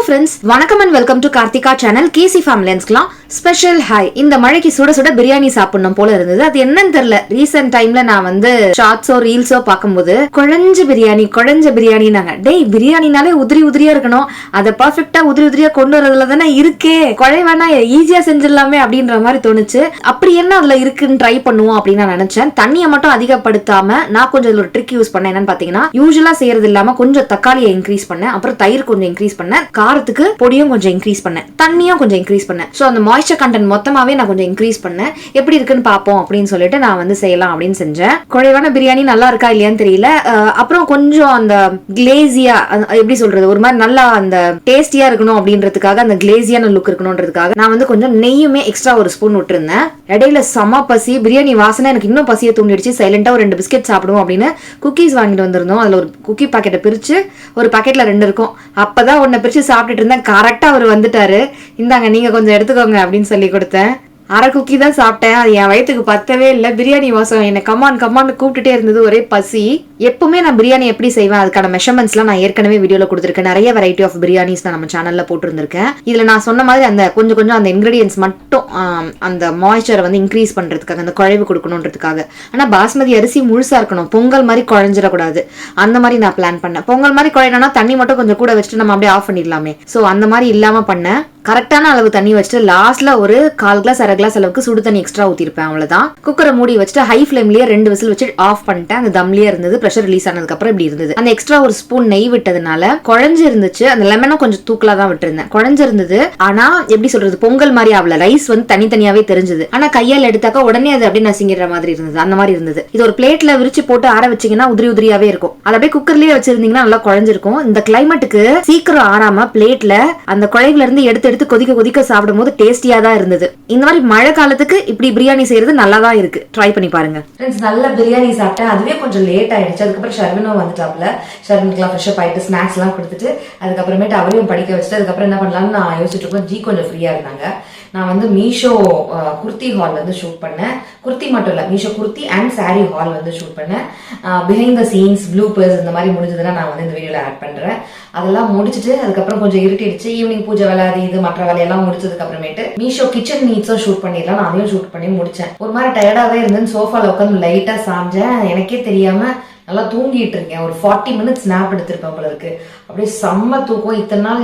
Friends, வணக்கம் and welcome to Karthika channel. KC ஃபேமிலியன்ஸ்க்குலாம் special hi. இந்த மழைக்கு சுட சுட பிரியாணி சாப்பிடணும் போல இருந்தது. அது என்னன்னு தெரியல, ரீசெண்ட் டைம்ல நான் வந்து ஷார்ட்ஸோ ரீல்ஸோ பார்க்கும்போது குழஞ்ச பிரியாணினாங்க. டேய், பிரியாணினாலே உதிரி உதிரியா இருக்கணும், அதை பர்ஃபெக்டா உதிரி உதிரியா கொண்டு வரதுல தானே இருக்கே, குழைவானா ஈஸியா செஞ்சிடலாமே அப்படின்ற மாதிரி தோணுச்சு. அப்படி என்ன அதுல இருக்குன்னு ட்ரை பண்ணுவோம் அப்படின்னு நான் நினைச்சேன். தண்ணியை மட்டும் அதிகப்படுத்தாம நான் கொஞ்சம் ஒரு ட்ரிக் யூஸ் பண்ணேன். என்னன்னு பாத்தீங்கன்னா, யூசுவலா செய்யறது இல்லாம கொஞ்சம் தக்காளியை இன்க்ரீஸ் பண்ணேன், அப்புறம் தயிர் கொஞ்சம் இன்க்ரீஸ் பண்ணேன், காரத்துக்கு பொடியும் கொஞ்சம் இன்க்ரீஸ் பண்ணேன், தண்ணியும் கொஞ்சம் இன்க்ரீஸ் பண்ணேன். சோ அந்த மாய்ஸ்சர் கண்டென்ட் மொத்தமாவே நான் கொஞ்சம் இன்க்ரீஸ் பண்ணேன். எப்படி இருக்குன்னு பாப்போம் அப்படின்னு சொல்லிட்டு நான் வந்து செய்யலாம் அப்படின்னு செஞ்சேன். குழைவான பிரியாணி நல்லா இருக்கா இல்லையான்னு தெரியல. அப்புறம் கொஞ்சம் அந்த கிளேசியா, எப்படி சொல்றது, ஒரு மாதிரி நல்லா அந்த டேஸ்டியா இருக்கணும் அப்படின்றதுக்காக, அந்த கிளேசியான லுக் இருக்கணும்ன்றதுக்காக நான் வந்து கொஞ்சம் நெய்யுமே எக்ஸ்ட்ரா ஒரு ஸ்பூன் விட்டுருந்தேன். இடையில செம பசி, பிரியாணி வாசனை எனக்கு இன்னும் பசியை தூண்டிடுச்சு. சைலண்டா ஒரு 2 பிஸ்கெட் சாப்பிடுவோம் அப்படின்னு குக்கீஸ் வாங்கிட்டு வந்திருந்தோம். அதுல ஒரு குக்கி பாக்கெட்டை பிரிச்சு, ஒரு பாக்கெட்ல 2 இருக்கும். அப்பதான் ஒன்ன பிரிச்சு சாப்பிட்டுட்டு இருந்தேன். கரெக்டா அவர் வந்துட்டாரு. இந்தாங்க, நீங்க கொஞ்சம் எடுத்துக்கோங்க அப்படின்னு சொல்லி கொடுத்தேன். அரை குக்கி தான் சாப்பிட்டேன். அது என் வயிற்றுக்கு பத்தவே இல்லை. பிரியாணி வாசம் என்னை கமான் கூப்பிட்டுட்டே இருந்தது, ஒரே பசி. எப்பவுமே நான் பிரியாணி எப்படி செய்வேன் அதுக்கான மெஷர்மெண்ட்ஸ்லாம் நான் ஏற்கனவே வீடியோல கொடுத்துருக்கேன். நிறைய வெரைட்டி ஆஃப் பிரியாணிஸ் நான் நம்ம சேனல்ல போட்டுருந்திருக்கேன். இதுல நான் சொன்ன மாதிரி அந்த கொஞ்சம் அந்த இன்கிரீடியன்ஸ் மட்டும் அந்த மாய்ஸ்சரை வந்து இன்க்ரீஸ் பண்றதுக்காக, அந்த குழைவு கொடுக்கணுன்றதுக்காக. ஆனா பாஸ்மதி அரிசி முழுசா இருக்கணும், பொங்கல் மாதிரி குழஞ்சிடக்கூடாது. அந்த மாதிரி நான் பிளான் பண்ணேன். பொங்கல் மாதிரி குழையணும்னா தண்ணி மட்டும் கொஞ்சம் கூட வச்சுட்டு நம்ம அப்படியே ஆஃப் பண்ணிடலாமே. ஸோ அந்த மாதிரி இல்லாம பண்ணேன். கரெக்டான அளவு தண்ணி வச்சுட்டு லாஸ்ட்ல ஒரு 1/4 கிளாஸ் 1/2 கிளாஸ் அளவுக்கு சுடு தண்ணி எக்ஸ்ட்ரா ஊத்திருப்பேன். அவ்வளவுதான். குக்கரை மூடி வச்சுட்டு ஹை ஃபிளேம்லயே 2 விசில் வச்சு ஆஃப் பண்ணிட்டேன். அந்த தம்லயே இருந்தது. பிரஷர் ரிலீஸ் ஆனதுக்கு அப்புறம் இப்படி இருந்தது. அந்த எக்ஸ்ட்ரா ஒரு ஸ்பூன் நெய் விட்டதுனால குழஞ்சு இருந்துச்சு. அந்த லெமனும் கொஞ்சம் தூக்கலா தான் விட்டுருந்தேன். குழஞ்சு இருந்தது. ஆனா எப்படி சொல்றது, பொங்கல் மாதிரி ஆகல. ரைஸ் வந்து தனித்தனியாவே தெரிஞ்சது. ஆனா கையால் எடுத்தாக்கா உடனே அது அப்படியே நசிங்கிற மாதிரி இருந்தது. அந்த மாதிரி இருந்தது. இது ஒரு பிளேட்ல விரிச்சு போட்டு ஆற வச்சீங்கன்னா உதிரி உதிரியாவே இருக்கும். அது அப்படியே குக்கர்லயே வச்சிருந்தீங்கன்னா நல்லா குழஞ்சிருக்கும். இந்த கிளைமேட்டுக்கு சீக்கிரம் ஆறாம பிளேட்ல அந்த குழைவுல இருந்து எடுத்து கொதிக்க சாப்பிடும் போது டேஸ்டியா தான் இருந்தது. இந்த மாதிரி மழை காலத்துக்கு இப்படி பிரியாணி செய்யறது நல்லா தான் இருக்கு. ட்ரை பண்ணி பாருங்க. ஃப்ரெண்ட்ஸ், நல்ல பிரியாணி சாப்பிட்டேன். அதுவே கொஞ்சம் லேட் ஆயிடுச்சு. அதுக்கப்புறம் ஷர்வினும் வந்துட்டாப்ல. ஷர்வினுக்குலாம் ஃப்ரெஷ் அப் ஆயிட்டு ஸ்நாக்ஸ் எல்லாம் கொடுத்துட்டு அதுக்கப்புறமேட்டு அவரையும் படிக்க வச்சுட்டு அதுக்கப்புறம் என்ன பண்ணலாம்னு நான் யோசிச்சுட்டு இருக்கோம். ஜி கொஞ்சம் ஃப்ரீயா இருந்தாங்க. நான் வந்து மீஷோ குர்த்தி ஹால் வந்து ஷூட் பண்ணேன். குர்த்தி மட்டும் இல்ல, Meesho kurti and sorry hall வந்து ஷூட் பண்ணேன். பிஹைண்ட் த சீன்ஸ், ப்ளூபர்ஸ் இந்த மாதிரி முடிஞ்சதுன்னா நான் வந்து இந்த வீடியோல ஆட் பண்றேன். அதெல்லாம் முடிச்சுட்டு அதுக்கப்புறம் கொஞ்சம் இருட்டிடுச்சு. ஈவினிங் பூஜை வேலை, அது இது மற்ற வேலையெல்லாம் முடிச்சதுக்கு அப்புறமேட்டு மீஷோ கிச்சன் நீட்ஸும் ஷூட் பண்ணிடலாம். நான் அதையும் ஷூட் பண்ணி முடிச்சேன். ஒரு மாதிரி டயர்டாவே இருந்தேன். சோஃபால உட்காந்து லைட்டா சாஞ்சேன். எனக்கே தெரியாம நல்லா தூங்கிட்டு இருக்கேன். ஒரு 40 மினிட்ஸ் ஸ்னாப் எடுத்திருப்பேன் போல இருக்கு. அப்படியே செம்ம தூக்கம். இத்தனை நாள்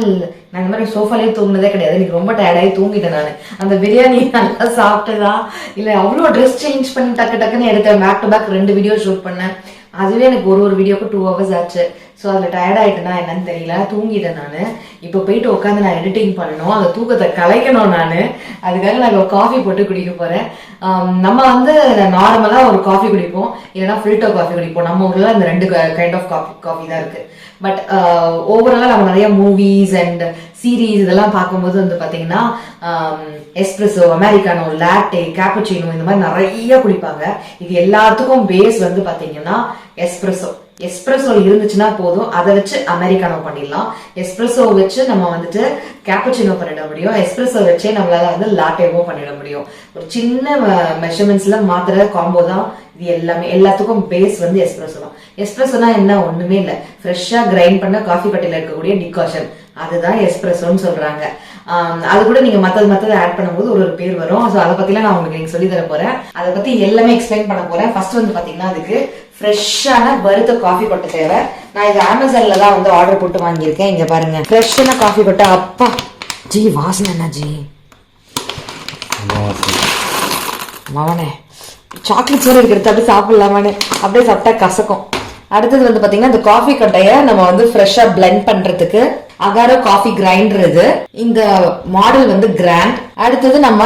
நான் இந்த மாதிரி சோஃபாலே தூங்கினதே கிடையாது. எனக்கு ரொம்ப டயர்டாகி தூங்கிட்டேன். நான் அந்த பிரியாணி நல்லா சாப்பிட்டதா இல்லை, அவ்வளோ ட்ரெஸ் சேஞ்ச் பண்ணி டக்குன்னு எடுத்தேன். Back to back 2 video shoot பண்ணேன். அதுவே எனக்கு ஒரு வீடியோக்கு 2 hours ஆச்சு. ஸோ அதில் டயர்ட் ஆகிட்டேன்னா என்னன்னு தெரியல, தூங்கிட்டேன் நான். இப்போ போயிட்டு உட்காந்து நான் எடிட்டிங் பண்ணணும், அந்த தூக்கத்தை கலைக்கணும். நான் அதுக்காக நான் ஒரு காஃபி போட்டு குடிக்க போகிறேன். நம்ம வந்து நார்மலாக ஒரு காஃபி குடிப்போம், இல்லைன்னா ஃபில்டர் காஃபி குடிப்போம். நம்ம ஊரில் இந்த 2 கைண்ட் ஆஃப் காஃபி தான் இருக்கு. பட் ஓவராலாக நம்ம நிறைய மூவிஸ் அண்ட் சீரீஸ் இதெல்லாம் பார்க்கும்போது வந்து பார்த்தீங்கன்னா எஸ்பிரஸோ, அமெரிக்கானோ, லாட்டே, கேப்புச்சினோ இந்த மாதிரி நிறைய குடிப்பாங்க. இது எல்லாத்துக்கும் பேஸ் வந்து பார்த்தீங்கன்னா எஸ்பிரஸோ இருந்துச்சுன்னா போதும், அதை வச்சு அமெரிக்கானோ பண்ணிடலாம். எஸ்பிரஸோ வச்சு நம்ம வந்துட்டு கேப்புச்சினோ பண்ணிட முடியும். எஸ்பிரஸோ வச்சே நம்மளால வந்து லாட்டேவோ பண்ணிட முடியும். ஒரு சின்ன மெஷர்மெண்ட்ஸ்ல மாத்திர காம்போ தான் இது. எல்லாத்துக்கும் பேஸ் வந்து எஸ்பிரஸோ தான். எஸ்பிரஸோனா என்ன, ஒண்ணுமே இல்லை, ஃப்ரெஷ்ஷா கிரைண்ட் பண்ண காஃபி கட்டில இருக்கக்கூடிய டிகாஷன், அதுதான் எஸ்பிரஸோன்னு சொல்றாங்க. அது கூட நீங்க மத்தது ஆட் பண்ணும்போது ஒரு பேர் வரும். ஸோ அதை பத்திலாம் நான் உங்களுக்கு சொல்லி தர போறேன். அதை பத்தி எல்லாமே எக்ஸ்பிளைன் பண்ண போறேன். ஃபர்ஸ்ட் வந்து பாத்தீங்கன்னா அதுக்கு ஃப்ரெஷ்ஷான வறுத்த காஃபி கொட்டை தேவை. நான் இது அமேசான்ல தான் வந்து ஆர்டர் போட்டு வாங்கியிருக்கேன். இங்க பாருங்க, ஃப்ரெஷ்ஷான காஃபி கொட்டை. அப்பா ஜி, வாசனை என்ன ஜி, மவனே சாக்லேட் சோறு இருக்கிறது அப்படியே சாப்பிடலாமான்னு, அப்படியே சாப்பிட்டா கசக்கும். அடுத்தது வந்து பாத்தீங்கன்னா இந்த காஃபி கொட்டைய நம்ம வந்து ஃப்ரெஷ்ஷா பிளெண்ட் பண்றதுக்கு அகாரோ காஃபி கிரைண்டர். இது இந்த மாடல் வந்து கிராண்ட். அடுத்தது நம்ம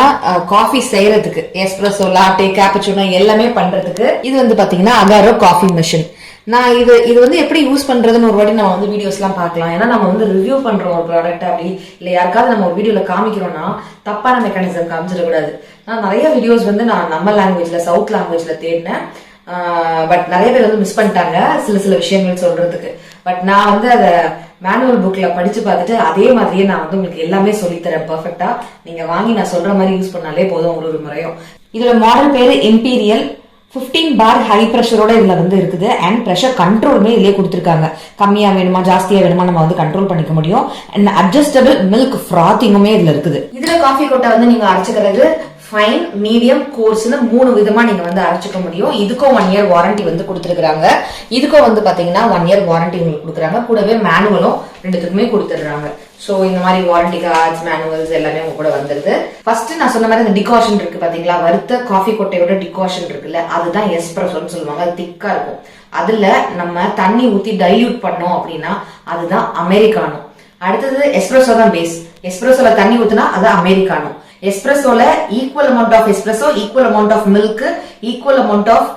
காஃபி செய்யறதுக்கு எஸ்பிரஸோ, லாட்டே, கேப்புச்சினோ எல்லாமே பண்றதுக்கு இது வந்து பாத்தீங்கன்னா அகாரோ காஃபி மிஷின். நான் இது வந்து எப்படி யூஸ் பண்றதுன்னு ஒரு வாட்டி நம்ம வந்து வீடியோஸ் எல்லாம் பார்க்கலாம். ஏன்னா நம்ம வந்து ரிவ்யூ பண்றோம் ஒரு ப்ராடக்ட், அப்படி இல்லை யாருக்காவது நம்ம ஒரு வீடியோல காமிக்கிறோம்னா தப்பான மெக்கானிசம் காமிச்சிடக்கூடாது. நான் நிறைய வீடியோஸ் வந்து நான் நம்ம லாங்குவேஜ்ல, சவுத் லாங்குவேஜ்ல தேடினேன். பட் நிறைய பேர் வந்து மிஸ் பண்ணிட்டாங்க சில விஷயங்கள் சொல்றதுக்கு. பட் நான் வந்து அதை மேனுவல் புக்ல படிச்சு பார்த்துட்டு அதே மாதிரியே நான் வந்து உங்களுக்கு எல்லாமே சொல்லித்தரேன் பெர்ஃபெக்டா. நீங்க வாங்கி நான் சொல்ற மாதிரி யூஸ் பண்ணாலே போதும் ஒரு முறையும். இதுல மாடல் பேரு இம்பீரியல் 15 பார் ஹை ப்ரெஷரோட இதுல வந்து இருக்குது அண்ட் ப்ரெஷர் கண்ட்ரோலுமே இதுலயே கொடுத்துருக்காங்க. கம்மியா வேணுமா ஜாஸ்தியா வேணுமா நம்ம வந்து கண்ட்ரோல் பண்ணிக்க முடியும். அண்ட் அட்ஜஸ்டபிள் மில்க் ஃப்ராத்திங்குமே இதுல இருக்குது. இதுல காஃபி கொட்டை வந்து நீங்க அரைச்சுக்கிறது ஃபைன், மீடியம், கோர்ஸ்னு 3 விதமா நீங்க வந்து அரைச்சிக்க முடியும். இதுக்கும் 1 இயர் வாரண்டி வந்து கொடுத்துருக்காங்க. இதுக்கும் வந்து பாத்தீங்கன்னா 1 இயர் வாரண்டி உங்களுக்கு கொடுக்குறாங்க. கூடவே மேனுவலும் ரெண்டுத்துக்குமே கொடுத்துடுறாங்க. சோ இந்த மாதிரி வாரண்டி கார்ட்ஸ், மேனுவல்ஸ் எல்லாமே உங்க கூட வந்துருது. ஃபர்ஸ்ட் நான் சொன்ன மாதிரி இந்த டிகாஷன் இருக்கு பாத்தீங்களா, வறுத்த காஃபி கொட்டையோட டிகாஷன் இருக்குல்ல, அதுதான் எஸ்பிரஸோன்னு சொல்லுவாங்க. அது திக்கா இருக்கும். அதுல நம்ம தண்ணி ஊத்தி டைல்யூட் பண்ணோம் அப்படின்னா அதுதான் அமெரிக்கானோ. அடுத்தது எஸ்பிரஸோ தான் பேஸ். எஸ்பிரஸோல தண்ணி ஊத்துனா அது அமெரிக்கானோ. எஸ்பிரஸோல equal amount of espresso, equal amount of milk, equal amount of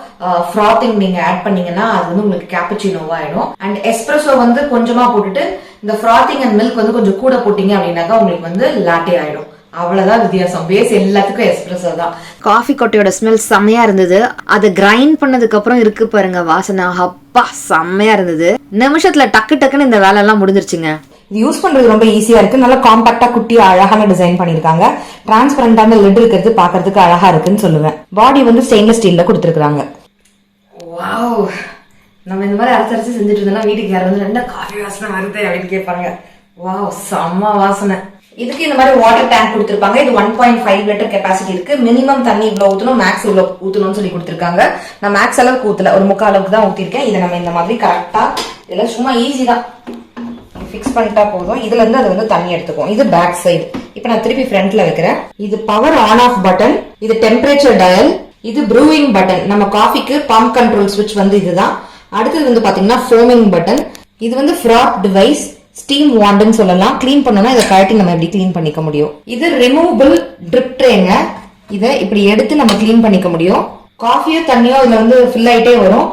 frothing நீங்க ஆட் பண்ணீங்கன்னா அது வந்து உங்களுக்கு கேப்பச்சினோவா ஆயிடும். அண்ட் எஸ்பிரஸோ வந்து கொஞ்சமா போட்டுட்டு இந்த ஃப்ராத்திங் அண்ட் மில்க் வந்து கொஞ்சம் கூட போட்டீங்க அப்படின்னாக்கா உங்களுக்கு வந்து லாட்டே ஆயிடும். அவ்வளவுதான் வித்தியாசம். பேஸ் எல்லாத்துக்கும் எஸ்பிரஸோ தான். காஃபி கொட்டையோட ஸ்மெல் செம்மையா இருந்தது. அதை கிரைண்ட் பண்ணதுக்கு அப்புறம் இருக்கு பாருங்க வாசனை, அப்பா செம்மையா இருந்தது. நிமிஷத்துல டக்கு டக்குன்னு இந்த வேலை எல்லாம் முடிஞ்சிருச்சுங்க. இது யூஸ் பண்றது ரொம்ப ஈஸியா இருக்கு. நல்லா காம்பாக்டா குட்டி அழகான டிசைன் பண்ணிருக்காங்க. டிரான்ஸ்பரண்டான லிட் இருக்கிறது பாக்குறதுக்கு அழகா இருக்குன்னு சொல்லுவேன். பாடி வந்து ஸ்டெயின்லெஸ் ஸ்டீல்ல கொடுத்துருக்காங்க. வாவ், நம்ம இந்த மாதிரி அரைச்சு செஞ்சுட்டு இருந்தோம்னா வீட்டுக்கு யாரும் வந்து ரெண்டா காஃபி வாசனை வருது அப்படின்னு கேட்பாங்க. வாவ், செம்ம வாசனை. இதுக்கு இந்த மாதிரி வாட்டர் டேங்க் கொடுத்துருப்பாங்க. இது 1.5 லிட்டர் கெப்பாசிட்டி இருக்கு. மினிமம் தண்ணி இவ்வளவு ஊத்தணும், மேக்ஸ் இவ்வளவு ஊத்தணும்னு சொல்லி கொடுத்துருக்காங்க. நான் மேக்ஸ் அளவுக்கு ஊத்தல, ஒரு 3/4 அளவுக்கு தான் ஊத்திருக்கேன். இதை நம்ம இந்த மாதிரி கரெக்டா இதெல்லாம் சும்மா ஈஸி தான் ஃபிக்ஸ் பண்ணிட்டா போதும். இதுல இருந்து அது வந்து தண்ணி எடுத்துக்கும். இது பேக் சைடு. இப்ப நான் திருப்பி ஃப்ரண்ட்ல வைக்கிறேன். இது பவர் ஆன் ஆஃப் பட்டன், இது டெம்பரேச்சர் டயல், இது ப்ரூவிங் பட்டன். நம்ம காஃபிக்கு பம்ப் கண்ட்ரோல் ஸ்விட்ச் வந்து இதுதான். அடுத்தது வந்து பாத்தீங்கன்னா ஃபோமிங் பட்டன். இது வந்து ஃப்ராத் டிவைஸ், ஸ்டீம் வாண்டன்னு சொல்லலாம். கிளீன் பண்ணோம்னா இதை கழட்டி நம்ம எப்படி கிளீன் பண்ணிக்க முடியும். இது ரிமூவபிள் ட்ரிப் ட்ரேங்க. இதை இப்படி எடுத்து நம்ம கிளீன் பண்ணிக்க முடியும். காஃபியோ தண்ணியோ இதுல வந்து ஃபில் ஆயிட்டே வரும்.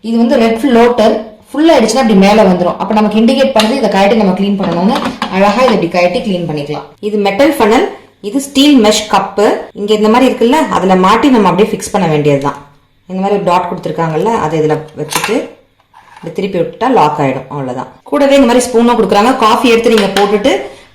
இது வந்து ரெட் ஃப்ளோட்டர். ஃபுல் ஆயிடுச்சுன்னா அப்படி மேல வந்துடும். அப்ப நமக்கு இண்டிகேட் பண்ணது இதை கழட்டி நம்ம கிளீன் பண்ணணும்னு அழகா இதை இப்படி கழட்டி கிளீன் பண்ணிக்கலாம். இது மெட்டல் ஃபனல். இது ஸ்டீல் மெஷ் கப்பு. இங்க இந்த மாதிரி இருக்குல்ல, அதுல மாட்டி நம்ம அப்படியே ஃபிக்ஸ் பண்ண வேண்டியதுதான். இந்த மாதிரி ஒரு டாட் கொடுத்துருக்காங்கல்ல, அதை இதுல வச்சுட்டு திருப்பி விட்டுட்டா லாக் ஆயிடும். அவ்வளவுதான். கூடவே இந்த மாதிரி ஸ்பூனும் கொடுக்குறாங்க. காஃபி எடுத்து நீங்க போட்டுட்டு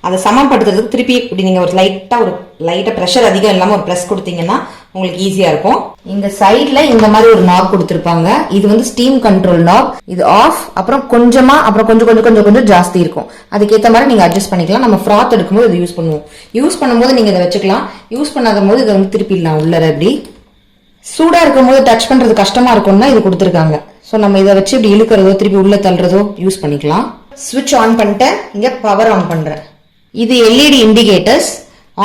அதை சமப்படுத்துறதுக்கு திருப்பி இப்படி நீங்க ஒரு லைட்டா பிரஷர் அதிகம் இல்லாம ஒரு பிரஸ் கொடுத்தீங்கன்னா உங்களுக்கு ஈஸியா இருக்கும். இந்த சைட்ல இந்த மாதிரி ஒரு நாப் கொடுத்திருப்பாங்க. இது வந்து ஸ்டீம் கண்ட்ரோல் நாப். இது ஆஃப், அப்புறம் கொஞ்சமா, அப்புறம் கொஞ்சம் ஜாஸ்தி இருக்கும். அதுக்கேற்ற மாதிரி நீங்க அட்ஜஸ்ட் பண்ணிக்கலாம். நம்ம ஃப்ராத் எடுக்கும்போது இது யூஸ் பண்ணுவோம். யூஸ் பண்ணும்போது நீங்க இதை வச்சுக்கலாம். யூஸ் பண்ணாத போது இதை வந்து திருப்பிடலாம் உள்ளர. இப்படி சூடா இருக்கும் போது டச் பண்றது கஷ்டமா இருக்கும்னா இது கொடுத்துருக்காங்க. ஸோ நம்ம இதை வச்சு இப்படி இழுக்கிறதோ திருப்பி உள்ள தள்ளுறதோ யூஸ் பண்ணிக்கலாம். ஸ்விட்ச் ஆன் பண்ணிட்டேன். இங்க பவர் ஆன் பண்றேன். இது எல்இடி இண்டிகேட்டர்ஸ்.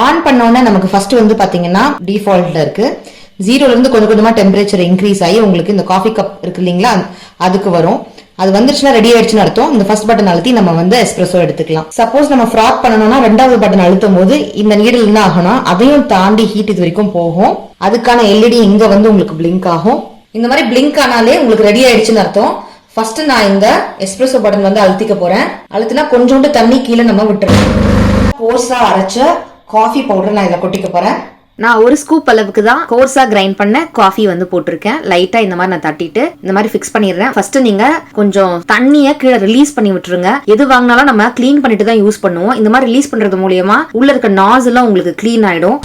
ஆன் பண்ணோன்னா நமக்கு ஃபர்ஸ்ட் வந்து பாத்தீங்கன்னா டிஃபால்ட்ல இருக்கு. 0ல இருந்து கொஞ்சமா டெம்பரேச்சர் இன்க்ரீஸ் ஆகி உங்களுக்கு இந்த காஃபி கப் இருக்கு இல்லைங்களா, அதுக்கு வரும். அது வந்துருச்சுன்னா ரெடி ஆயிடுச்சுன்னு அர்த்தம். இந்த ஃபர்ஸ்ட் பட்டன் அழுத்தி நம்ம வந்து எஸ்பிரஸோ எடுத்துக்கலாம். சப்போஸ் நம்ம ஃப்ராத் பண்ணணும்னா 2வது பட்டன் அழுத்தும் போது இந்த நீடில் என்ன ஆகும்னா அதையும் தாண்டி ஹீட் இது வரைக்கும் போகும். அதுக்கான எல்இடி இங்க வந்து உங்களுக்கு பிளிங்க் ஆகும். இந்த மாதிரி பிளிங்க் ஆனாலே உங்களுக்கு ரெடி ஆயிடுச்சுன்னு அர்த்தம். ஃபர்ஸ்ட் நான் இந்த எஸ்பிரஸோ பட்டன் வந்து அழுத்திக்க போறேன். அழுத்தினா கொஞ்சோண்டு தண்ணி கீழே நம்ம விட்டுறோம். கோர்ஸா அரைச்ச காஃபி பவுடர் நான் இதுல கொட்டிக்க போறேன். நான் ஒரு ஸ்கூப் அளவுக்கு தான் கோர்ஸா கிரைண்ட் பண்ண காஃபி வந்து போட்டிருக்கேன். லைட்டா இந்த மாதிரி நான் தட்டிட்டு இந்த மாதிரி ஃபிக்ஸ் பண்ணிடுறேன். ஃபர்ஸ்ட் நீங்க கொஞ்சம் தண்ணிய கீழே ரிலீஸ் பண்ணி விட்டுருங்க. எது வாங்கினாலும் நம்ம கிளீன் பண்ணிட்டு தான் யூஸ் பண்ணுவோம். இந்த மாதிரி ரிலீஸ் பண்றது மூலியமா உள்ள இருக்க நாஸ்லாம் உங்களுக்கு கிளீன் ஆயிடும்.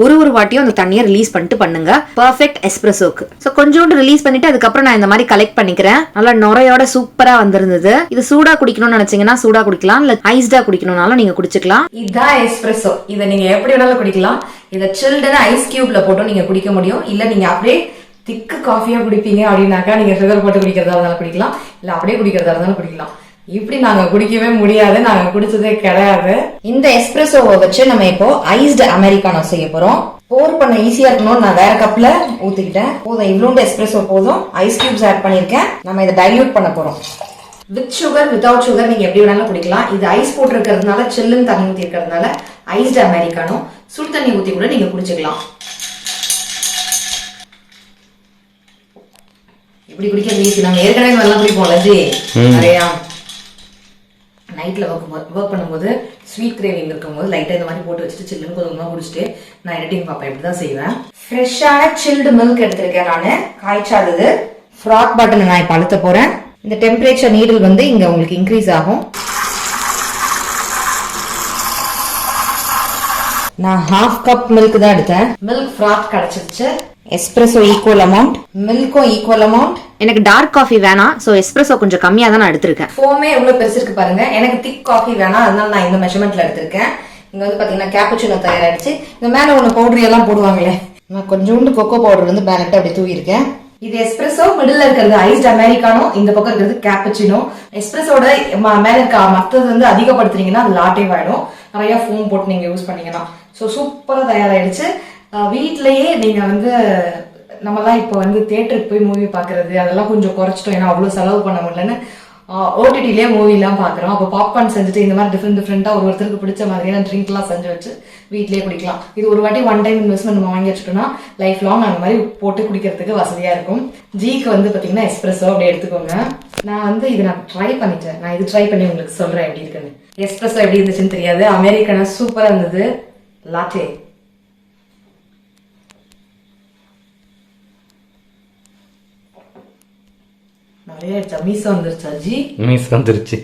ஒரு வாட்டியும் அந்த தண்ணியை ரிலீஸ் பண்ணிட்டு பண்ணுங்க. பெர்ஃபெக்ட் எஸ்பிரஸோக்கு. சோ கொஞ்சோண்டு ரிலீஸ் பண்ணிட்டு அதுக்கப்புறம் நான் இந்த மாதிரி கலெக்ட் பண்ணிக்கிறேன். நல்லா நுரையோட சூப்பரா வந்திருந்தது. இது சூடா குடிக்கணும்னு நினைச்சீங்கன்னா சூடா குடிக்கலாம், இல்ல ஐஸ்டா குடிக்கணும்னாலும் நீங்க குடிச்சுக்கலாம். இதுதான் எஸ்பிரஸோ. இதை நீங்க எப்படி வேணாலும் குடிக்கலாம். இதை சில்டுன்னு ஐஸ் கியூப்ல போட்டு நீங்க குடிக்க முடியும். இல்ல நீங்க அப்படியே திக்கு காஃபியா குடிப்பீங்க அப்படின்னாக்கா நீங்க சுகர் போட்டு குடிக்கிறதா இருந்தாலும் குடிக்கலாம், இல்ல அப்படியே குடிக்கிறதா இருந்தாலும் குடிக்கலாம். இப்படி நாங்க குடிக்கவே முடியாது, நாங்க குடிச்சதே கிடையாது. இந்த எஸ்பிரஸோவை வச்சு நம்ம இப்போ ஐஸ்டு அமெரிக்கானோ செய்ய போறோம். போர் பண்ண ஈஸியா இருக்கணும்னு நான் வேற கப்ல ஊத்திக்கிட்டேன். போதும், இவ்வளோண்டு எஸ்பிரஸோ போதும். ஐஸ் கியூப்ஸ் ஆட் பண்ணிருக்கேன். நம்ம இதை டைல்யூட் பண்ண போறோம். வித் சுகர், வித்வுட் சுகர் நீங்க எப்படி வேணாலும் குடிக்கலாம். இது ஐஸ் போட்டு இருக்கிறதுனால, சில்லுன்னு தண்ணி ஊத்தி இருக்கிறதுனால ஐஸ்டு அமெரிக்கானோ. சுடு தண்ணி ஊத்தி கூட நீங்க குடிச்சுக்கலாம். இப்படி குடிக்கிறது ஈஸி. நாங்க ஏற்கனவே நல்லா குடிப்போம்ல ஜி, நிறையா நைட்ல ஒர்க் பண்ணும்போது ஸ்வீட் கிரேவிங் இருக்கும்போது லைட்டா இந்த மாதிரி போட்டு வச்சுட்டு சில்லுன்னு கொஞ்சமா குடிச்சிட்டு நான் எடிட்டிங் பார்ப்பேன். இப்படிதான் செய்வேன். ஃப்ரெஷ்ஷான சில்டு மில்க் எடுத்திருக்கேன் நானு, காய்ச்சாதது. ஃப்ராத் பட்டன் நான் இப்ப அழுத்த போறேன். இந்த டெம்பரேச்சர் நீடில் வந்து இங்க உங்களுக்கு இன்க்ரீஸ் ஆகும். நான் ½ கப் மில்க் தான் எடுத்தேன். மில்க் ஃப்ராத் கிடைச்சிருச்சு. எஸ்பிரஸோ ஈக்குவல் அமௌண்ட், மில்க்கும் ஈக்குவல் அமௌண்ட். எனக்கு டார்க் காஃபி வேணாம், ஸோ எஸ்பிரஸோ கொஞ்சம் கம்மியா தான் நான் எடுத்திருக்கேன். ஃபோமே எவ்வளவு பெருசு இருக்கு பாருங்க. எனக்கு திக் காஃபி வேணாம், அதனால நான் இந்த மெஷர்மெண்ட்ல எடுத்திருக்கேன். இங்க வந்து பாத்தீங்கன்னா கேப்புச்சினோ தயாராயிடுச்சு. இந்த மேல ஒண்ணு பவுடர் எல்லாம் போடுவாங்களே, நான் கொஞ்சோண்டு கொக்கோ பவுடர் வந்து பேலட்டா அப்படி தூவி இருக்கேன். இது எஸ்பிரஸோ, மிடில் இருக்கிறது ஐஸ்ட் அமெரிக்கானோ, இந்த பக்கம் இருக்கிறது கேப்புச்சினோ. எஸ்பிரஸோட மேல இருக்க மத்தது வந்து அதிகப்படுத்துறீங்கன்னா அது லாட்டே ஆயிடும். நிறைய ஃபோம் போட்டு நீங்க யூஸ் பண்ணீங்கன்னா. ஸோ சூப்பரா தயாராயிடுச்சு. வீட்லயே நீங்க வந்து நம்மலாம் இப்போ வந்து தியேட்டருக்கு போய் மூவி பாக்குறது அதெல்லாம் கொஞ்சம் குறைச்சிட்டோம். ஏன்னா அவ்வளவு செலவு பண்ண முடியலன்னு ஓடிடிலேயே மூவி எல்லாம் பாக்குறோம். அப்போ பாப்கார்ன் செஞ்சுட்டு இந்த மாதிரி டிஃப்ரெண்டா ஒருத்தருக்கு பிடிச்ச மாதிரியான ட்ரிங்க் எல்லாம் செஞ்சு வச்சு வீட்லயே குடிக்கலாம். இது ஒரு வாட்டி ஒன் டைம் இன்வெஸ்ட்மெண்ட் நம்ம வாங்கி வச்சுட்டோம்னா லைஃப் லாங் அந்த மாதிரி போட்டு குடிக்கிறதுக்கு வசதியா இருக்கும். ஜீக்கு வந்து பாத்தீங்கன்னா எஸ்பிரஸோ அப்படி எடுத்துக்கோங்க. நான் வந்து இது நான் ட்ரை பண்ணிட்டேன். நான் இது ட்ரை பண்ணி உங்களுக்கு சொல்றேன் எப்படி இருக்குன்னு. எஸ்பிரஸோ எப்படி இருந்துச்சுன்னு தெரியாது. அமெரிக்கனா சூப்பரா இருந்தது. லாட்டே நிறைய மீசா வந்துருச்சா ஜி? மீஸ் வந்துருச்சு.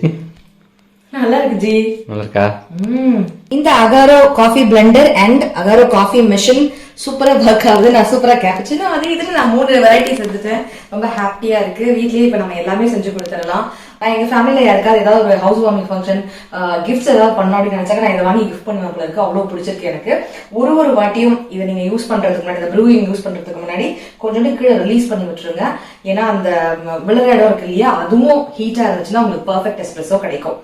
நல்லா இருக்கு ஜி. நல்லா இருக்கா? இந்த Agaro coffee Blender and Agaro coffee machine சூப்பரா ஒர்க் ஆகுது. நான் சூப்பரா கேப்புச்சினோ அது இதுன்னு நான் 3 வெரைட்டிஸ் எடுத்துட்டேன். ரொம்ப ஹாப்பியா இருக்கு. வீட்லயே இப்ப நம்ம எல்லாமே செஞ்சு கொடுத்துடலாம். எங்க ஃபேமிலில யாருக்காவது ஏதாவது ஒரு ஹவுஸ் வார்மிங் ஃபங்க்ஷன் கிஃப்ட்ஸ் ஏதாவது பண்ணணும் அப்படின்னு நினைச்சாக்க நான் இதை வாங்கி கிஃப்ட் பண்ணுவேன் போல இருக்கு. அவ்வளவு பிடிச்சிருக்கு எனக்கு. ஒரு வாட்டியும் இதை நீங்க யூஸ் பண்றதுக்கு முன்னாடி, இந்த ப்ரூவிங் யூஸ் பண்றதுக்கு முன்னாடி கொஞ்சோண்டு கீழே ரிலீஸ் பண்ணி விட்டுருங்க. ஏன்னா அந்த விழுற இடம் இருக்கு இல்லையா, அதுவும் ஹீட்டா இருந்துச்சுன்னா உங்களுக்கு பர்ஃபெக்ட் எஸ்பிரஸோ கிடைக்கும்.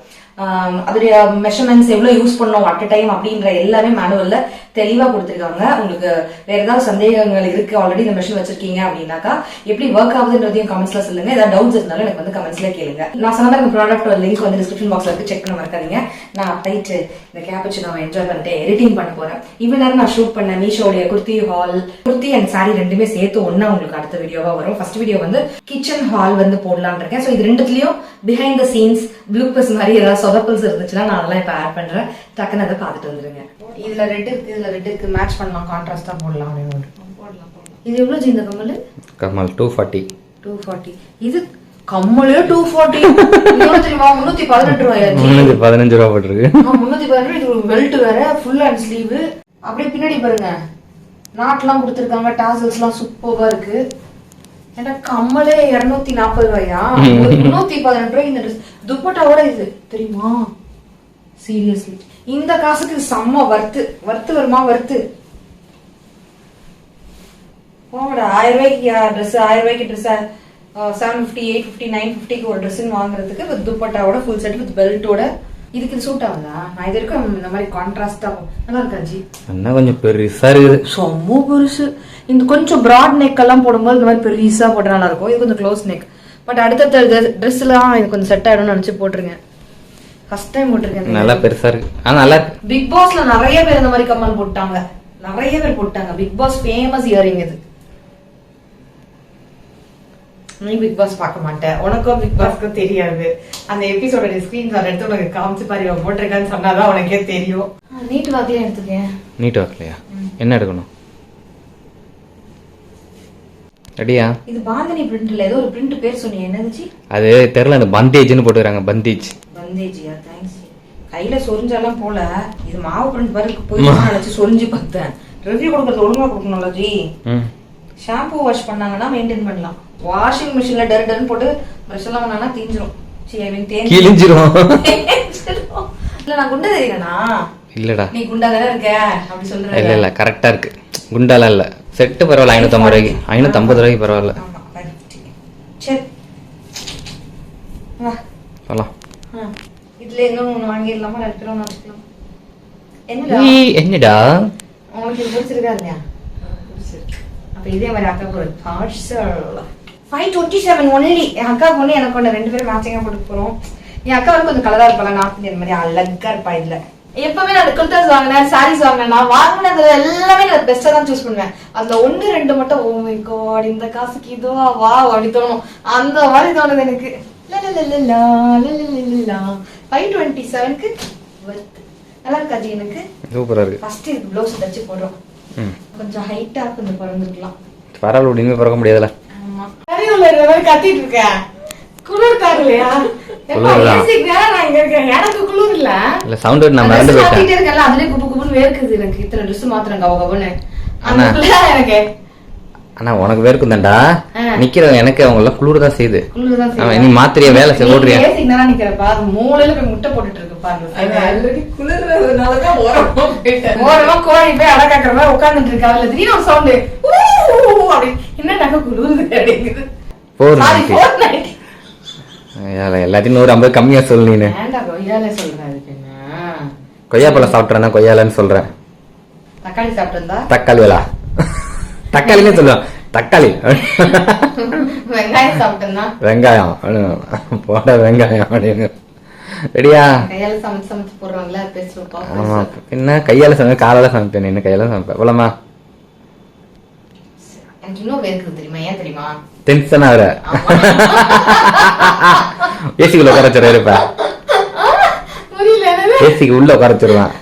அதோடைய மெஷர்மெண்ட்ஸ் எவ்வளவு யூஸ் பண்ணோம் அட் டைம் அப்படின்ற எல்லாமே மேனுவல்ல தெளிவா கொடுத்துருக்காங்க. உங்களுக்கு வேற ஏதாவது சந்தேகங்கள் இருக்கு, ஆல்ரெடி இந்த மெஷின் வச்சிருக்கீங்க அப்படின்னாக்கா எப்படி ஒர்க் ஆகுதுன்றதையும் கமெண்ட்ஸ்ல சொல்லுங்க. ஏதாவது டவுட்ஸ் இருந்தாலும் எனக்கு வந்து கமெண்ட்ஸ்ல கேளுங்க. நான் சொன்ன இந்த ப்ராடக்டோட லிங்க் வந்து டிஸ்கிரிப்ஷன் பாக்ஸ்ல இருக்கு, செக் பண்ண மறக்காதீங்க. நான் போயிட்டு இந்த கேப்புச்சினோ என்ஜாய் பண்ணிட்டு எடிட்டிங் பண்ண போறேன். இவ்வளவு நேரம் நான் ஷூட் பண்ண மீஷோடைய குர்த்தி அண்ட் சாரி ரெண்டுமே சேர்த்து ஒன்னா உங்களுக்கு அடுத்த வீடியோவா வரும். ஃபர்ஸ்ட் வீடியோ வந்து கிச்சன் ஹால் வந்து போடலான் இருக்கேன். ஸோ இது ரெண்டுத்துலயும் பிஹைண்ட் த சீன்ஸ் ப்ளூப்பர்ஸ் மாதிரி ஏதாவது சொதப்பல்ஸ் இருந்துச்சுன்னா நான் அதெல்லாம் இப்ப ஆட் பண்றேன். டக்குன்னு அதை பார்த்துட்டு வந்துருங்க. இதுல ரெட் இருக்கு, மேட்ச் பண்ணலாம், கான்ட்ராஸ்டா போடலாம் அப்படின்னு போடலாம். இது எவ்வளவு இந்த கம்மல்? கம்மல் 240. இது கம்மலே 240. தெரியுமா? 318 ரூபாயா? 315 ரூபா போட்டிருக்கு. 318. இது ஒரு பெல்ட் வேற, ஃபுல் அண்ட் ஸ்லீவ். அப்படியே பின்னாடி பாருங்க நாட்லாம் கொடுத்துருக்காங்க. டாசல்ஸ் எல்லாம் சூப்பரா இருக்கு. ஏன்னா கம்மலே 240 ரூபாயா? 318 ரூபாய் இந்த துப்பட்டாவோட இது தெரியுமா? சீரியஸ்லி இந்த காசுக்கு செம்ம வர்த்து வருமா? வர்த்து போங்கடா. 1000 ரூபாய்க்கு ட்ரெஸ், 1000 ரூபாய்க்கு ட்ரெஸ் 750, 850, 950 ஒரு ட்ரெஸ் வாங்குறதுக்கு வித் துப்பட்டாவோட ஃபுல் செட் வித் பெல்ட்டோட இதுக்கு இது சூட் ஆகுதா? நான் இது வரைக்கும் இந்த மாதிரி கான்ட்ராஸ்டா நல்லா இருக்கா ஜி? என்ன கொஞ்சம் பெருசா இருக்குது. ரொம்ப பெருசு. இந்த கொஞ்சம் பிராட் நெக் எல்லாம் போடும்போது இந்த மாதிரி பெருசா போட்டா நல்லா இருக்கும். இது கொஞ்சம் க்ளோஸ் நெக். பட் அடுத்த ட்ரெஸ் எல்லாம் இது கொஞ்சம் செட் ஆயிடும்னு நினைச்சு போட்டுருங்க. ஃபர்ஸ்ட் டைம் போட்டிருக்கேன். நல்லா பெருசா இருக்கு. நல்லா இருக்கு. பிக் பாஸ்ல நிறைய பேர் இந்த மாதிரி கம்மல் போட்டாங்க. நிறைய பேர் போட்டாங்க. பிக் பாஸ் ஃபேமஸ் இயரிங் இது. நீ பிக் பாஸ் பார்க்க மாட்டேன், உனக்கும் பிக் பாஸ்க்கும் தெரியாது. அந்த எபிசோட ஸ்கிரீன்ஷாட் எடுத்து உனக்கு காமிச்சு பாரு, போட்டிருக்கான்னு சொன்னாதான் உனக்கே தெரியும். நீட் வாக்கிலே எடுத்துக்கேன். நீட் வாக்கலையா? என்ன எடுக்கணும்? ரெடியா? இது பாந்தினி பிரிண்ட்ல ஏதோ ஒரு பிரிண்ட் பேர் சொன்னீங்க, என்னதுச்சு? அது தெரியல, அந்த பந்தேஜ்னு போட்டுறாங்க. பந்தேஜியா? தேங்க்ஸ். கையில சொரிஞ்சாலாம் போல. இது மாவு பிரிண்ட் பாரு, போய் நினைச்சு சொரிஞ்சு பார்த்தேன். ரிவ்யூ கொடுக்கறது ஒழுங்கா கொடுக்கணும்ல ஜி. ஷாம்பு வாஷ் பண்ணாங்கன்னா மெயின்டைன் பண்ணலாம். வாஷிங் மிஷின்ல டர்ன்னு போட்டு பிரஷ் எல்லாம் பண்ணா தீஞ்சிரும். கிழிஞ்சிரும். இல்ல நான் குண்டா தெரியலனா? இல்லடா நீ குண்டா தானே இருக்க அப்படி சொல்ற. இல்ல கரெக்டா இருக்கு. குண்டாலாம் இல்ல. செட்டு பரவாயில்ல. 550 ரூபாய்க்கு. 550 ரூபாய்க்கு பரவாயில்ல. சரி வா போலாம். இதுல இன்னொன்னு வாங்கிடலாமா? 2 கிலோ வச்சுக்கலாம். என்னடா உங்களுக்கு இது பிடிச்சிருக்கா இல்லையா? அப்ப இதே மாதிரி அக்கா ஒரு பார்சல் 527 ஒன்லி. என் அக்கா பொண்ணு எனக்கு ஒண்ணு, 2 பேரும் மேட்சிங்கா போட்டு போறோம். என் அக்கா வந்து கொஞ்சம் கலரா இருப்பாங்க, நார்த் இந்தியன் மாதிரி அழகா இருப்பா. இதுல எப்பவுமே நான் குர்தாஸ் வாங்கினேன், சாரீஸ் வாங்கினேன், நான் வாங்கினதுல எல்லாமே நான் பெஸ்டா தான் சூஸ் பண்ணுவேன். அதுல 1, 2 மட்டும் ஓ மை காட் இந்த காசுக்கு இதுவா வா அப்படி தோணும். அந்த மாதிரி தோணுது எனக்கு. 527க்கு நல்லா இருக்காது எனக்கு. சூப்பரா இருக்கு. ஃபர்ஸ்ட் இது ப்ளவுஸ் தச்சு போடுறோம். கொஞ்சம் ஹைட்டா கொஞ்சம் பறந்துக்கலாம். பரவாயில்ல, இனிமே பறக்க முடியாதுல. ஆமா கரையுள்ள இந்த மாதிரி கத்திட்டு இருக்கேன். குளிர் தாங்கலையா? குளிர்தான். நான் இங்க இருக்கேன், எனக்கு குளிர் இல்ல. இல்ல சவுண்ட் நான் மறந்து போயிட்டேன். மாத்திட்டே இருக்கல, அதுலயே குப்பு குப்புன்னு வேர்க்குது எனக்கு. இத்தனை ட்ரெஸ் மாத்துறேன் கவகவன்னு. அண்ணா. எனக்கு ஆனா உனக்கு வேர்க்கும் தான்டா, நிக்கிறவங்க எனக்கு அவங்க எல்லாம் குளிர்தான் செய்யுது. குளிர்தான் ஆமா, நீ மாத்திரியா வேலை செய்ய ஓடுறியா? ஏசிக்குதான் நிக்கிறேன் பாரு, மூலையில போய் முட்டை போட்டுட்டு இருக்கு பாருங்க. குளிர்றதுனாலதான் ஓரமா போயிட்டேன். ஓரமா கோழி போய் அடக்காக்குற மாதிரி உட்கார்ந்துட்டு இருக்கு. அதுல திடீர்னு ஒரு சவுண்டு அப்படி, என்ன நகை குளிருது அப்படிங்குது. Sorry, 490. எல்லாத்தையும் 150 கம்மியா சொல்லு நீனு. ஏன்டா கொய்யால சொல்றேன், அதுக்கு என்ன? கொய்யாப்பழம் சாப்பிட்றேன், கொய்யாலன்னு சொல்றேன். தக்காளி சாப்பிட்டு தக்காளிகளா? தக்காளினே சொல்லுவேன், தக்காளி. வெங்காயம் சாப்பிட்டு வெங்காயம் போட வெங்காயம் அப்படின்னு. ரெடியா? கையால சமைச்சு சமைச்சு போடுறாங்களா பேசுறப்பா. ஆமா, என்ன கையால சமைப்பேன், காலால சமைப்பேன், என்ன கையால சமைப்பேன். இவ்வளவுமா? எனக்கு இன்னும் வேர்க்குது தெரியுமா? ஏன் தெரியுமா? டென்ஷன் ஆகுற. ஏசிக்குள்ள உட்காரச்சிருவேன் இருப்பேன். ஏசிக்கு உள்ள உட்காரச்சிருவேன்.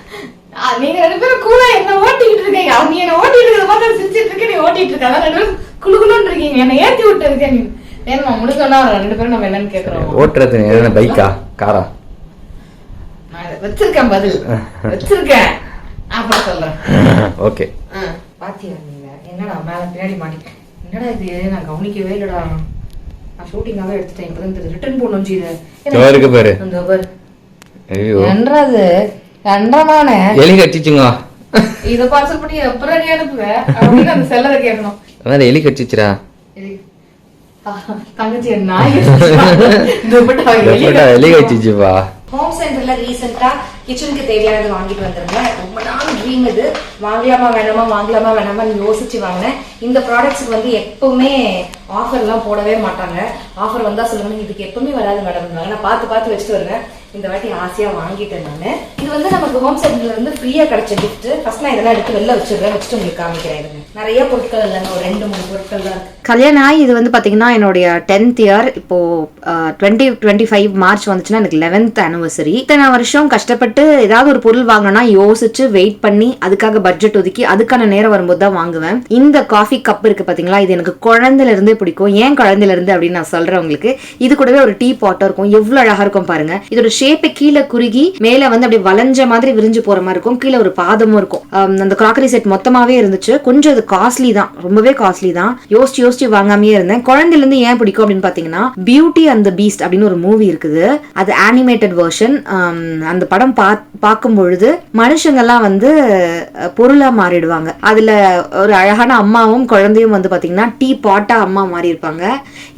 நீங்க 2 பேரும் கூட என்ன ஓட்டிட்டு இருக்கீங்க. நீ என்ன ஓட்டிட்டு இருக்க பார்த்தா சிரிச்சிட்டு இருக்க, நீ ஓட்டிட்டு இருக்க. அதான் 2 பேரும் குளுகுளுன்னு இருக்கீங்க. என்ன ஏத்தி விட்டு இருக்க நீ. வேணுமா முடிஞ்சோன்னா 2 பேரும் நம்ம என்னன்னு கேக்குறோம். ஓட்டுறது என்ன, பைக்கா காரா? நான் வச்சிருக்கேன், பதில் வச்சிருக்கேன், அப்புறம் சொல்றேன். ஓகே. பாத்தியா நீங்க என்னடா மேல பின்னாடி மாட்டிக்க. என்னடா இது, நான் கவனிக்கவே இல்லடா. நான் ஷூட்டிங்காவே எடுத்துட்டேன். இப்பதான் ரிட்டர்ன் போடணும். இது இருக்கு பாரு. இந்த பாரு. ஐயோ, என்னது கண்டமானே எலி கடிச்சிச்சுங்க. இத பார்சல் பண்ணி அப்புறம் நீ அனுப்புவ அப்படின்னு அந்த செல்லரை கேட்கணும். அதான் எலி கடிச்சிச்சுடா. தங்கச்சி நாய் எலி கடிச்சிச்சுப்பா. ஹோம் சென்டர்ல ரீசெண்டா கிச்சனுக்கு தேவையானது வாங்கிட்டு வந்திருந்தேன். ரொம்ப நாள் ட்ரீம் இது. வாங்கலாமா வேணாமான்னு யோசிச்சு வாங்கினேன். இந்த ப்ராடக்ட்ஸுக்கு வந்து எப்பவுமே ஆஃபர்லாம் போடவே மாட்டாங்க. ஆஃபர் வந்தா சொல்லுங்க, இதுக்கு எப்பவுமே வராது மேடம். நான் பார்த்து வச்சுட்டு வருவேன். இந்த வாட்டி ஆசையா வாங்கிட்டேன் நானு. இது வந்து நமக்கு ஹோம் சென்டர்ல இருந்து ஃப்ரீயா கிடைச்ச கிஃப்ட். ஃபர்ஸ்ட் நான் இதெல்லாம் எடுத்து வெளில வச்சிட்டு உங்களுக்கு காமிக்கிறேன். நிறைய பொருட்கள் இல்லைங்க, ஒரு 2-3 பொருட்கள் தான் இருக்கு. கல்யாணம் ஆகி இது வந்து பாத்தீங்கன்னா என்னுடைய 10th இயர். இப்போ 2025 மார்ச் வந்துச்சுன்னா எனக்கு 11th anniversary. இத்தனை வருஷம் கஷ்டப்பட்டு ஏதாவது ஒரு பொருள் வாங்கணும்னா யோசிச்சு வெயிட் பண்ணி அதுக்காக பட்ஜெட் ஒதுக்கி அதுக்கான நேரம் வரும்போது தான் வாங்குவேன். இந்த காஃபி கப் இருக்கு பாத்தீங்களா, இது எனக்கு குழந்தையில இருந்தே பிடிக்கும். ஏன் குழந்தையில இருந்து அப்படின்னு நான் சொல்றேன் உங்களுக்கு. இது கூடவே ஒரு டீ பாட்டர் இருக்கும், எவ்வளவு அழகா இருக்கும் பாருங்க. இதோட ஷேப்பை கீழே குறுகி மேல வந்து அப்படி வளைஞ்ச மாதிரி விரிஞ்சு போற மாதிரி இருக்கும். கீழே ஒரு பாதமும் இருக்கும். அந்த கிராக்கரி செட் மொத்தமாவே இருந்துச்சு. கொஞ்சம் அது காஸ்ட்லி தான், ரொம்பவே காஸ்ட்லி தான். யோசிச்சு வாங்காமே இருந்தேன். குழந்தையில இருந்து ஏன் பிடிக்கும் அப்படின்னு பாத்தீங்கன்னா, பியூட்டி அண்ட் தி பீஸ்ட் அப்படின்னு ஒரு மூவி இருக்குது. அது அனிமேட்டட் வெர்ஷன். அந்த படம் பார்க்கும் பொழுது மனுஷங்கெல்லாம் வந்து பொருளா மாறிடுவாங்க. அதுல ஒரு அழகான அம்மாவும் குழந்தையும் வந்து பாத்தீங்கன்னா டீ பாட்டா அம்மா மாறி இருப்பாங்க.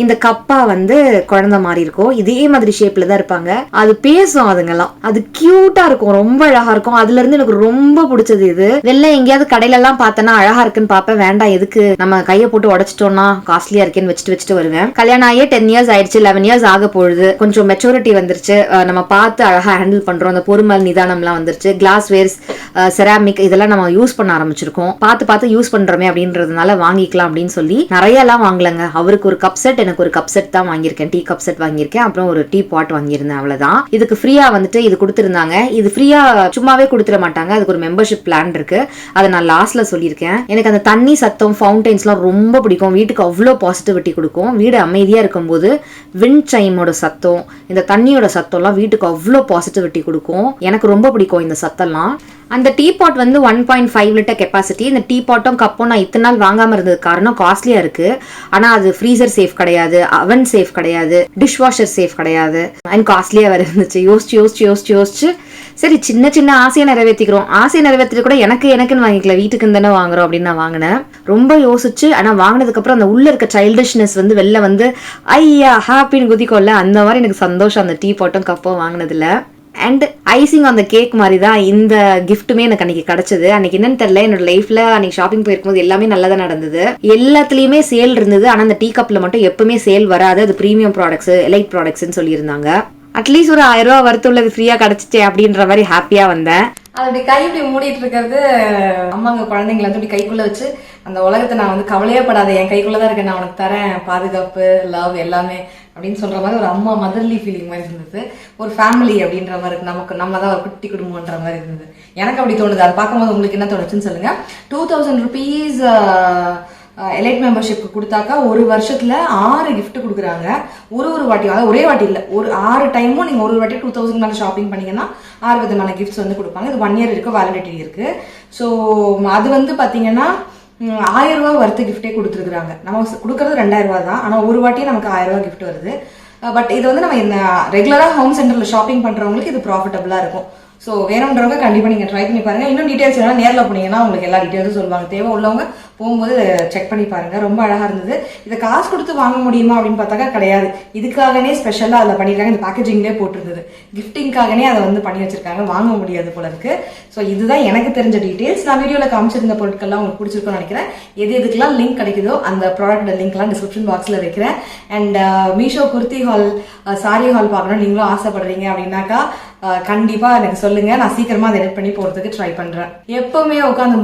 இந்த கப்பா வந்து குழந்தை மாறி இருக்கும். இதே மாதிரி ஷேப்ல தான் இருப்பாங்க. அது பேசும், அதுங்கெல்லாம். அது கியூட்டா இருக்கும், ரொம்ப அழகா இருக்கும். அதுல இருந்து எனக்கு ரொம்ப பிடிச்சது இது. வெளில எங்கேயாவது கடையில எல்லாம் பார்த்தேன்னா அழகா இருக்குன்னு பாப்பேன். வேண்டாம், எதுக்கு நம்ம கையை போட்டு உடைச்சிட்டோம்னா காஸ்ட்லியா இருக்கேன்னு வச்சுட்டு வருவேன். கல்யாணம் ஆகியே 10 years ஆயிடுச்சு, 11 years ஆக பொழுது கொஞ்சம் மெச்சூரிட்டி வந்துருச்சு. நம்ம பார்த்து அழகா ஹேண்டில் பண்றோம். அந்த பொறுமல் நிதானம் எல்லாம் வந்துருச்சு. கிளாஸ் வேர்ஸ், செராமிக் இதெல்லாம் நம்ம யூஸ் பண்ண ஆரம்பிச்சிருக்கோம். பார்த்து யூஸ் பண்றோமே அப்படின்றதுனால வாங்கிக்கலாம் அப்படின்னு சொல்லி நிறைய எல்லாம் வாங்கலங்க. அவருக்கு ஒரு கப் செட், எனக்கு ஒரு கப் செட் தான் வாங்கியிருக்கேன். டீ கப் செட் வாங்கியிருக்கேன். அப்புறம் ஒரு டீ பாட் வாங்கியிருந்தேன், அவ்வளவுதான். இதுக்கு ஃப்ரீயா வந்துட்டு இது கொடுத்துருந்தாங்க. இது ஃப்ரீயா சும்மாவே கொடுத்துட மாட்டாங்க, அதுக்கு ஒரு மெம்பர்ஷிப் பிளான் இருக்கு. அதை நான் லாஸ்ட்ல சொல்லியிருக்கேன். எனக்கு அந்த தண்ணி சத்தம், ஃபவுண்டைன்ஸ்லாம் ரொம்ப பிடிக்கும். வீட்டுக்கு அவ்வளோ பாசிட்டிவிட்டி கொடுக்கும். வீடு அமைதியா இருக்கும்போது விண்ட் சைமோட சத்தம், இந்த தண்ணியோட சத்தம்லாம் வீட்டுக்கு அவ்வளோ பாசிட்டிவிட்டி கொடுக்கும். எனக்கு ரொம்ப பிடிக்கும் இந்த சத்தம்லாம். அந்த டீ பாட் வந்து 1.5 லிட்டர் கெப்பாசிட்டி. இந்த டீ பாட்டும் கப்பும் நான் இத்தனை நாள் வாங்காம இருந்தது காரணம் காஸ்ட்லியா இருக்கு. ஆனா அது ஃப்ரீசர் சேஃப் கிடையாது, அவன் சேஃப் கிடையாது, டிஷ் வாஷர் சேஃப் கிடையாது, அண்ட் காஸ்ட்லியா வேற இருந்துச்சு. யோசிச்சு சரி சின்ன ஆசையை நிறைவேற்றிக்கிறோம். ஆசையை நிறைவேற்றிட்டு கூட எனக்குன்னு வாங்கிக்கல, வீட்டுக்குன்னு தானே வாங்குறோம் அப்படின்னு நான் வாங்கினேன். ரொம்ப யோசிச்சு, ஆனா வாங்கினதுக்கு அப்புறம் அந்த உள்ள இருக்க சைல்டிஷ்னஸ் வந்து வெளில வந்து ஐயா ஹாப்பின்னு குதிக்கோல்ல, அந்த மாதிரி எனக்கு சந்தோஷம் அந்த டீ பாட்டும் கப்பும் வாங்கினதுல. அண்ட் ஐசிங் அந்த கேக் மாதிரி தான் இந்த கிஃப்ட்டுமே எனக்கு அன்னைக்கு கிடைச்சது. அன்னைக்கு என்னன்னு தெரியல, என்னோட லைஃப்ல அன்னைக்கு ஷாப்பிங் போயிருக்கும்போது எல்லாமே நல்லதா நடந்தது. எல்லாத்துலயுமே சேல் இருந்தது. ஆனா அந்த டீ கப்ல மட்டும் எப்பவுமே சேல் வராது. அது பிரீமியம் ப்ராடக்ட்ஸ், எலைட் ப்ராடக்ட்ஸ்ன்னு சொல்லியிருந்தாங்க. அட்லீஸ்ட் ஒரு 1000 ரூபா வருத்து உள்ளது ஃப்ரீயா கிடைச்சிட்டே அப்படின்ற மாதிரி ஹாப்பியா வந்தேன். அது அப்படி கை இப்படி மூடிட்டு இருக்கிறது, அம்மாங்க குழந்தைங்களை வந்து இப்படி கைக்குள்ள வச்சு அந்த உலகத்தை நான் வந்து கவலையே படாத, என் கைக்குள்ளதான் இருக்கேன், நான் உனக்கு தரேன் பாதுகாப்பு, லவ் எல்லாமே அப்படின்னு சொல்ற மாதிரி ஒரு அம்மா மதர்லி ஃபீலிங் மாதிரி இருந்தது. ஒரு ஃபேமிலி அப்படின்ற மாதிரி இருக்கு. நம்ம தான் ஒரு குட்டி குடும்பம்ன்ற மாதிரி இருந்தது. எனக்கு அப்படி தோணுது. அதை பார்க்கும்போது உங்களுக்கு என்ன தோணுச்சுன்னு சொல்லுங்க. 2000 rupees எலைட் மெம்பர்ஷிப் கொடுத்தாக்கா ஒரு வருஷத்துல 6 gift கொடுக்குறாங்க. ஒரு வாட்டி, அதாவது ஒரே வாட்டி இல்ல, ஒரு 6 டைமும் நீங்க ஒரு வாட்டி 2000 மேல ஷாப்பிங் பண்ணீங்கன்னா 6 விதமான கிஃப்ட்ஸ் வந்து கொடுப்பாங்க. இது 1 year இருக்கு, வேலிடிட்டி இருக்கு. ஸோ அது வந்து பாத்தீங்கன்னா 1000 ரூபாய் வர்த்து கிஃப்டே கொடுத்துருக்காங்க. நம்ம கொடுக்கறது 2000 ரூபாய் தான், ஆனா ஒரு வாட்டியே நமக்கு 1000 ரூபாய் கிஃப்ட் வருது. பட் இது வந்து நம்ம இந்த ரெகுலரா ஹோம் சென்டர்ல ஷாப்பிங் பண்றவங்களுக்கு இது ப்ராஃபிட்டபிளா இருக்கும். ஸோ வேணும்ன்றவங்க கண்டிப்பா நீங்க ட்ரை பண்ணி பாருங்க. இன்னும் டீடைல்ஸ் வேணா நேர்ல போனீங்கன்னா உங்களுக்கு எல்லா டீடைல்ஸும் சொல்லுவாங்க. தேவை உள்ளவங்க போகும்போது செக் பண்ணி பாருங்க. ரொம்ப அழகா இருந்தது. இதை காசு கொடுத்து வாங்க முடியுமா அப்படின்னு பார்த்தாக்கா கிடையாது. இதுக்காகவே ஸ்பெஷலா அதில் பண்ணிருக்காங்க. இந்த பேக்கேஜிங்லேயே போட்டிருந்தது, கிஃப்டிங்காகவே அதை வந்து பண்ணி வச்சிருக்காங்க. வாங்க முடியாது போல இருக்கு. ஸோ இதுதான் எனக்கு தெரிஞ்ச டீடைல்ஸ். நான் வீடியோல காமிச்சிருந்த பொருட்கள்லாம் உங்களுக்கு பிடிச்சிருக்கும்னு நினைக்கிறேன். எதுக்கெல்லாம் லிங்க் கிடைக்குதோ அந்த ப்ராடக்ட் லிங்க்லாம் டிஸ்கிரிப்ஷன் பாக்ஸ்ல வைக்கிறேன். And Meesho kurti hall, sorry hall பார்க்கணும் நீங்களும் ஆசைப்படுறீங்க அப்படின்னாக்கா கண்டிப்பா எனக்கு சொல்லுங்க. நான் சீக்கிரமா அதை எடிட் பண்ணி போறதுக்கு ட்ரை பண்றேன். எப்பவுமே உட்காந்து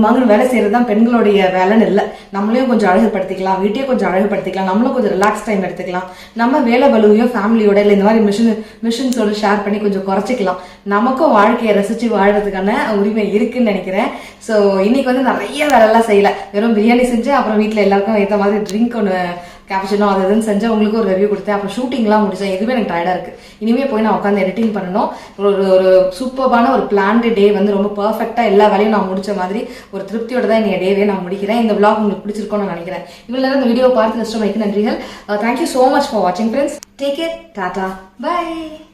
மாங்கு வேலை செய்யறதுதான் பெண்களுடைய வேலைன்னு இல்லை. நம்மளையும் கொஞ்சம் அழகுபடுத்திக்கலாம், வீட்டையும் கொஞ்சம் அழகுபடுத்திக்கலாம், நம்மளும் கொஞ்சம் ரிலாக்ஸ் டைம் எடுத்துக்கலாம். நம்ம வேலை பலுவையும் ஃபேமிலியோட இல்லை இந்த மாதிரி மிஷின்ஸோட ஷேர் பண்ணி கொஞ்சம் குறைச்சிக்கலாம். நமக்கும் வாழ்க்கையை ரசிச்சு வாழ்றதுக்கான உரிமை இருக்குன்னு நினைக்கிறேன். ஸோ இன்னைக்கு வந்து நிறைய வேலைலாம் செய்யல, வெறும் பிரியாணி செஞ்சு அப்புறம் வீட்டில் எல்லாருக்கும் ஏற்ற மாதிரி ட்ரிங்க் ஒன்று கேப்ஷனோ அது இதுன்னு செஞ்சேன். உங்களுக்கு ஒரு ரிவ்யூ கொடுத்தேன். அப்புறம் ஷூட்டிங்லாம் முடிச்சேன். எதுவுமே எனக்கு டயர்டா இருக்கு. இனிமே போய் நான் உட்காந்து எடிட்டிங் பண்ணணும். ஒரு சூப்பரான ஒரு பிளான்டு டே வந்து ரொம்ப பெர்ஃபெக்டா எல்லா வேலையும் நான் முடிச்ச மாதிரி ஒரு திருப்தியோட தான் என்னைய டேவே நான் முடிக்கிறேன். இந்த vlog உங்களுக்கு பிடிச்சிருக்கும்னு நினைக்கிறேன். இவ்வளவு நேரம் இந்த வீடியோ பார்த்து நன்றி. Thank you so much for watching friends. Take care. Tata. Bye.